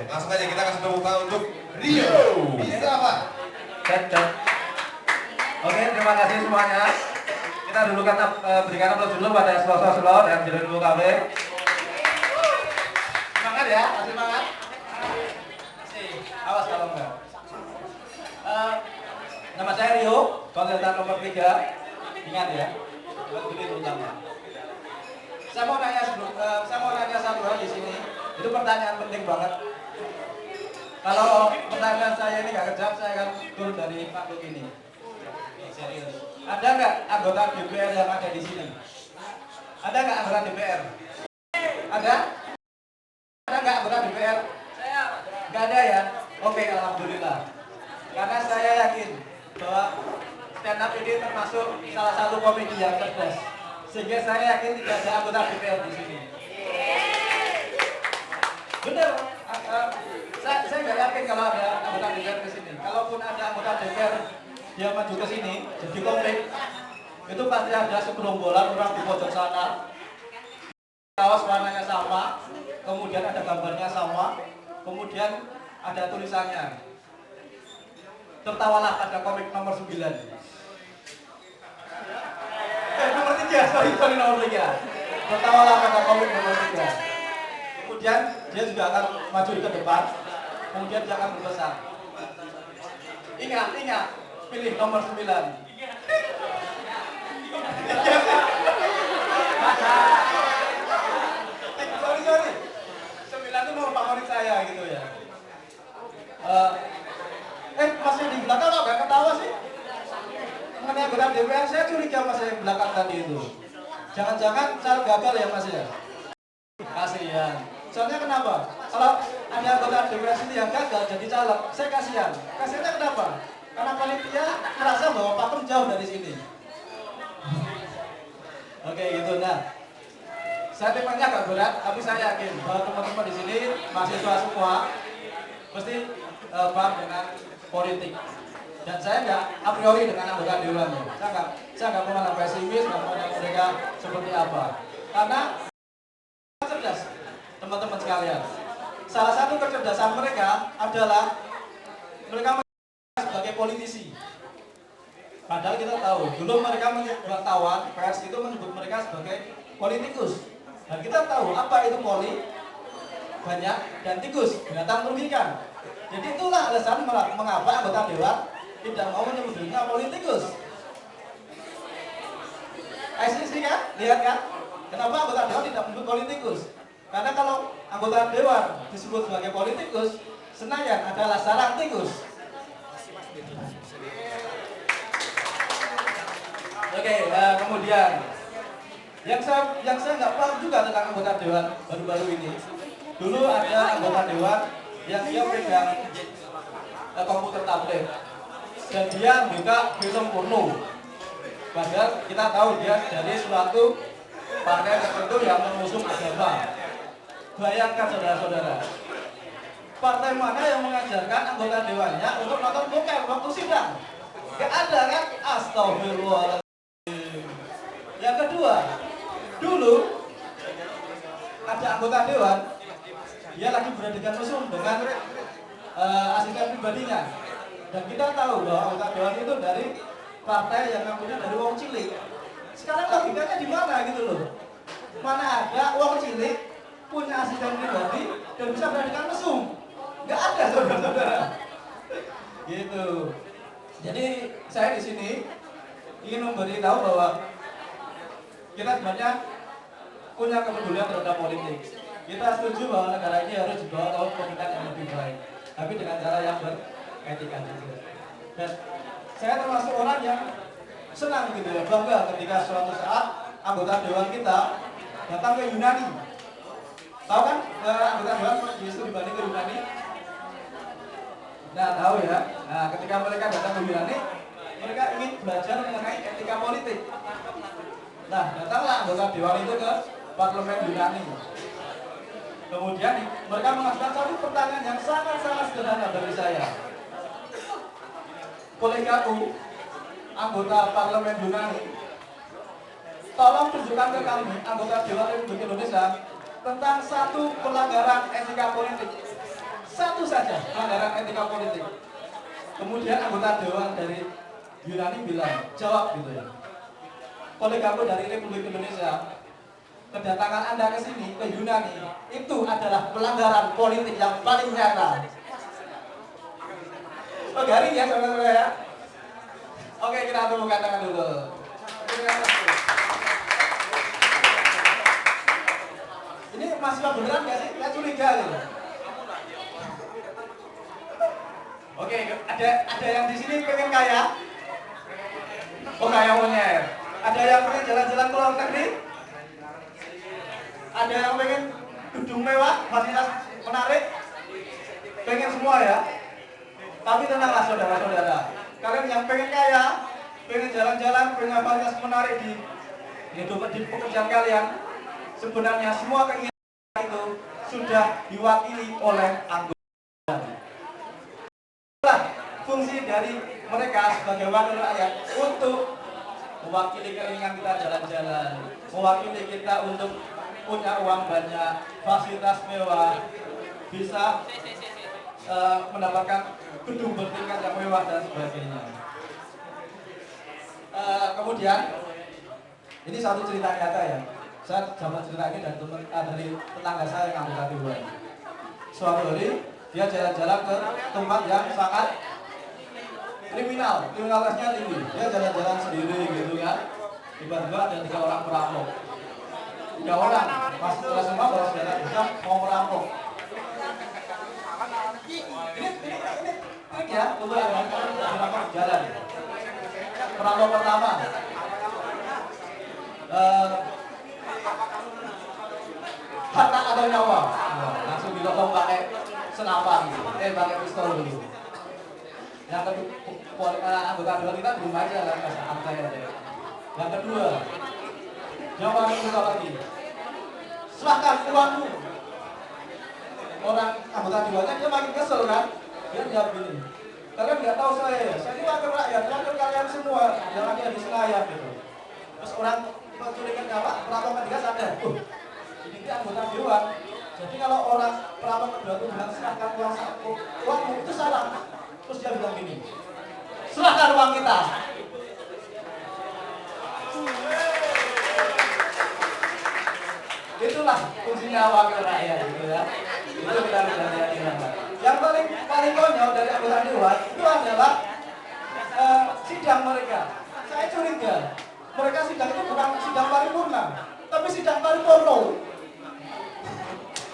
langsung aja kita kasih tepuk tangan untuk Rio. Bisa Pak? Cek. Oke, terima kasih semuanya. Kita dulu kan berikan aplaus dulu pada slow dan jadi dulu KW. Semangat ya, kasih semangat. Awas kalau enggak. Nama saya Rio, konsultan nomor 3. Ingat ya, ini terutama. Saya mau nanya satu hal di sini. Itu pertanyaan penting banget. Kalau pertanyaan saya ini nggak kejawab, saya akan turun dari panggung ini. Serius. Ada nggak anggota DPR yang ada di sini? Ada nggak anggota DPR? Ada? Ada nggak anggota DPR? Saya nggak ada ya. Oke, alhamdulillah. Karena saya yakin bahwa stand up ini termasuk salah satu komedi yang cerdas. Sehingga saya yakin tidak ada anggota DPR di sini. Benar. Saya nggak yakin kalau ada anggota DPR ke sini. Kalaupun ada anggota DPR dia maju ke sini jadi konflik, itu pasti ada segerombolan orang di pojok sana, kaos warnanya sama, kemudian ada gambarnya sama, kemudian ada tulisannya, tertawalah pada komik nomor 9. Nomor 3, sorry nomor 3. Tertawalah pada komik nomor 3. Kemudian dia juga akan maju ke depan, kemudian dia akan berpesan, ingat, pilih nomor 9. Sorry. 9 itu nomor favorit saya gitu ya. Mas yang di belakang kok gak ketawa sih? Mengenai anggota DPR, saya curiga mas yang belakang tadi itu. Jangan-jangan saya gagal ya mas ya? Kasihan. Soalnya kenapa? Kalau ada anggota DPR sini yang gagal jadi caleg, saya kasihan. Kasihannya kenapa? Karena panitia merasa bahwa pakem jauh dari sini. Oke gitu. Nah, saya temanya agak berat, tapi saya yakin bahwa teman-teman di sini mahasiswa semua pasti paham dengan politik. Dan saya nggak a priori dengan anggota dewannya. Saya nggak memandang pesimis, nggak memandang mereka seperti apa. Karena cerdas, teman-teman sekalian. Salah satu kecerdasan mereka adalah mereka sebagai politisi. Padahal kita tahu, dulu mereka wartawan, pers itu menyebut mereka sebagai politikus. Dan kita tahu apa itu poli, banyak, dan tikus, binatang merugikan. Jadi itulah alasan mengapa anggota dewan tidak mau menyebut dirinya politikus. Sih kan? Lihat kan? Kenapa anggota dewan tidak menyebut politikus? Karena kalau anggota dewan disebut sebagai politikus, Senayan adalah sarang tikus. Oke, kemudian yang saya nggak paham juga tentang anggota dewan baru-baru ini. Dulu ada anggota dewan yang dia pegang komputer tablet dan dia buka film porno. Padahal kita tahu dia dari suatu partai tertentu yang mengusung agama. Bayangkan saudara-saudara, partai mana yang mengajarkan anggota dewannya untuk nonton bokep waktu sidang? Gak ada kan? Astagfirullah. Yang kedua, dulu ada anggota dewan, dia lagi beradegan mesum dengan asisten pribadinya. Dan kita tahu bahwa anggota dewan itu dari partai yang namanya dari wong cilik. Sekarang logikanya di mana gitu loh? Mana ada wong cilik punya asisten pribadi dan bisa beradegan mesum? Gak ada saudara-saudara. Gitu. Jadi saya di sini ingin memberitahu bahwa kita sebenarnya punya kepedulian terhadap politik. Kita setuju bahwa negara ini harus dibawa ke pemerintahan yang lebih baik, tapi dengan cara yang beretika juga. Dan saya termasuk orang yang senang gitu ya, bangga ketika suatu saat anggota dewan kita datang ke Yunani. Tahu kan anggota dewan di studi banding ke Yunani? Nah tahu ya. Nah ketika mereka datang ke Yunani, mereka ingin belajar mengenai etika politik. Nah datanglah anggota dewan itu ke parlemen Yunani. Kemudian mereka mengajukan satu pertanyaan yang sangat-sangat sederhana dari saya. Kolegaku, anggota parlemen Yunani, tolong tunjukkan ke kami, anggota Dewan Republik Indonesia, tentang satu pelanggaran etika politik. Satu saja pelanggaran etika politik. Kemudian anggota dewan dari Yunani bilang, jawab gitu ya. Kolegaku dari Republik Indonesia, kedatangan Anda ke sini, ke Yunani, itu adalah pelanggaran politik yang paling nyata. Oh, garing ya saudara-saudara ya. Oke, kita tepukkan tangan dulu. Ini mahasiswa beneran nggak sih? Saya curiga gitu. Oke, ada yang di sini pengen kaya? Oh, kaya monyet. Ada yang pengen jalan-jalan ke luar negeri? Ada yang pengen gedung mewah, fasilitas menarik? Pengen semua ya? Tapi tenanglah saudara-saudara. Kalian yang pengen kaya, pengen jalan-jalan, pengen fasilitas menarik di hidup di pekerjaan kalian, sebenarnya semua keinginan itu sudah diwakili oleh anggota. Fungsi dari mereka sebagai wakil rakyat untuk mewakili keinginan kita jalan-jalan, mewakili kita untuk punya uang banyak, fasilitas mewah, bisa mendapatkan gedung bertingkat yang mewah dan sebagainya. Kemudian ini satu cerita nyata ya. Saya dapat cerita ini dari tetangga saya yang anggota dewan. Suatu hari dia jalan-jalan ke tempat yang sangat kriminalitasnya tinggi. Dia jalan-jalan sendiri gitu kan. Tiba-tiba ada 3 orang perampok. 3 orang masuk kelas semua bawa senjata bisa mau merampok. Ini trik ya untuk merampok jalan. Perampok pertama harta atau nyawa, langsung dilotong pakai senapan, pakai pistol dulu. Yang kedua, anggota dewan kita belum aja kan, santai aja. Yang kedua, nyawa kita lagi. Serahkan uangmu. Orang anggota dewannya dia makin kesel kan, dia jawab gini. Kalian nggak tahu saya ya, saya ini wakil rakyat, wakil kalian semua yang ada di Senayan gitu. Terus orang mencurigakan apa? Perampok ketiga sadar. Ini anggota dewan. Jadi kalau orang perampok kedua itu bilang serahkan uangmu itu salah. Terus dia bilang gini, serahkan uang kita. Itulah fungsinya wakil rakyat gitu ya. Itu kita bisa lihat. Yang paling konyol dari anggota dewan itu adalah sidang mereka. Saya curiga mereka sidang itu bukan sidang paripurna, tapi sidang paripurna.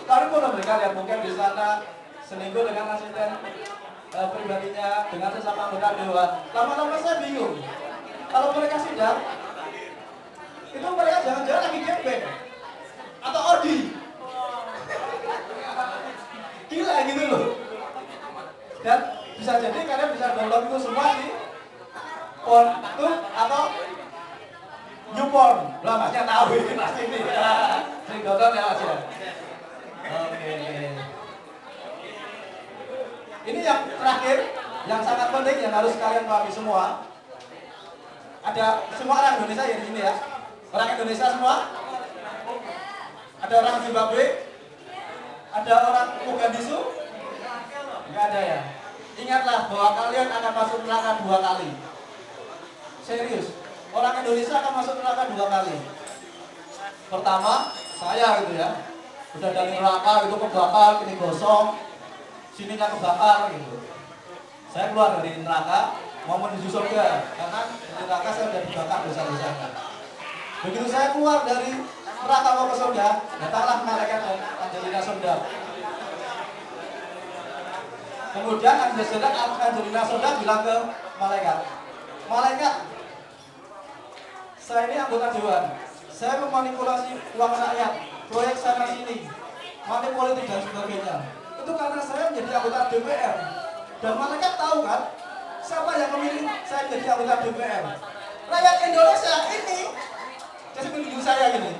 Paripurna mereka lihat mungkin di sana seminggu dengan asisten pribadinya, dengan sesama anggota dewan. Lama-lama saya bingung. Kalau mereka sidang, itu mereka jangan-jangan lagi gembeng atau odi. Gila gitu loh. Dan bisa jadi kalian bisa download itu semua di Pornhub atau YouPorn. Lah masnya tahu ini pasti ini. Sering download ya Mas ya. Oke. Ini yang terakhir, yang sangat penting yang harus kalian pahami semua. Ada semua orang Indonesia ya di sini ya. Orang Indonesia semua. Ada orang Zimbabwe. Ada orang Mogadishu. Enggak ada ya. Ingatlah bahwa kalian akan masuk neraka 2 kali. Serius. Orang Indonesia akan masuk neraka 2 kali. Pertama, saya gitu ya. Udah dari neraka itu kebakar, ini gosong. Sininya kebakar gitu. Saya keluar dari neraka mau menuju surga karena di neraka saya sudah dibakar dosa-dosanya. Begitu saya keluar dari neraka mau ke surga, datanglah malaikat Angelina Sondap. Kemudian Angelina Sondap bilang ke malaikat, saya ini anggota dewan, saya memanipulasi uang rakyat, proyek sana sini, money politik dan sebagainya. Itu karena saya menjadi anggota DPR. Dan malaikat tahu kan, siapa yang memilih saya menjadi anggota DPR? Rakyat Indonesia ini. Jadi menunjuk saya gini.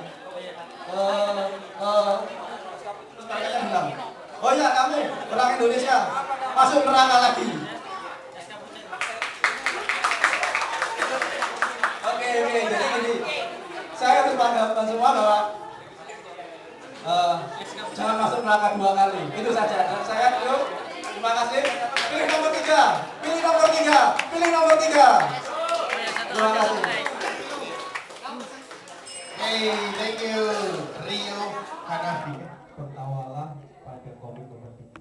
Terus malaikatnya bilang, oh ya kamu orang Indonesia masuk neraka lagi. Oke, jadi gini. Saya harus paham semua bahwa jangan masuk neraka 2 kali. Itu saja. Dan saya itu Terima kasih. Pilih nomor 3. Pilih nomor 3. Pilih nomor 3. Terima kasih. Hey, thank you Rio Hanafi. Bertawalah pada komik nomor 3.